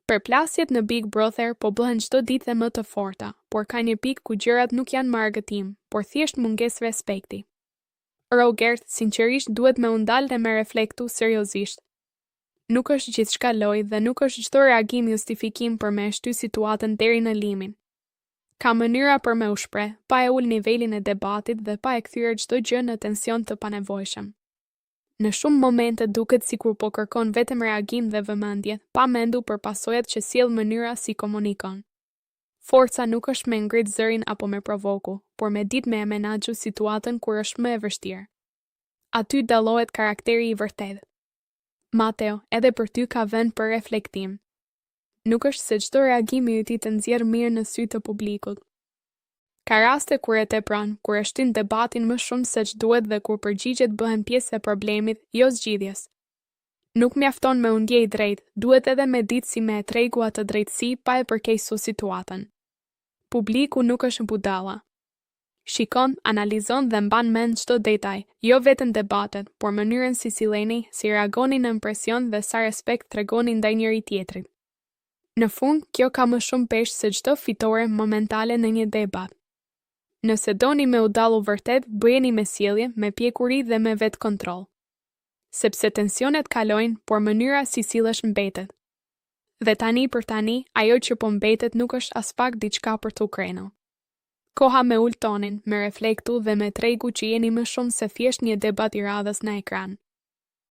Përplasjet në Big Brother po bëhen çdo ditë më të forta, por ka një pikë ku gjërat nuk janë me argëtim, por thjesht mungesë respekti. Robert, sinqerisht duhet me u ndalë dhe me reflektu seriozisht. Nuk është gjithçka lojë dhe nuk është çdo reagim justifikim për me shty situatën deri në limin. Ka mënyra për me u shpreh, pa e ul nivelin e debatit dhe pa e kthyer çdo gjë në tension të panevojshëm. Në shumë momente duket sikur po kërkon vetëm reagim dhe vëmendje, pa mendu për pasojat që sjell mënyra si komunikon. Forca nuk është me ngrit zërin apo me provoku, por me ditë me e menaxhu situatën kur është më e vështirë. Aty dallohet karakteri i vërtetë. Mateo, edhe për ty ka vend për reflektim. Nuk është se çdo reagim i yt të nxjerr mirë në sy të publikut. Ka raste kur e tepron, kur e shtyn debatin më shumë se ç'duhet dhe kur përgjigjet bëhen pjesë e problemit, jo zgjidhjes. Nuk mjafton me u ndjej drejt, duhet edhe me ditë si me e tregu atë drejtësi pa e përkeqësuar situatën. Publiku nuk është budalla. Shikon, analizon dhe mban mend çdo detaj, jo vetëm debatet, por mënyrën si silleni, si reagoni në impresion dhe sa respekt tregoni ndaj njëri tjetrit. Në fund, kjo ka më shumë peshë se çdo fitore momentale në një debat. Nëse doni me u dallu vërtet, bëjeni me sjellje, me pjekuri dhe me vetë kontroll. Sepse tensionet kalojnë, por mënyra si sillesh mbetet. Dhe tani për tani, ajo që po mbetet nuk është as pak diçka për t'u krenu. Koha me ul tonin, me reflektu dhe me tregu që jeni më shumë se thjesht një debat i radhës në ekran.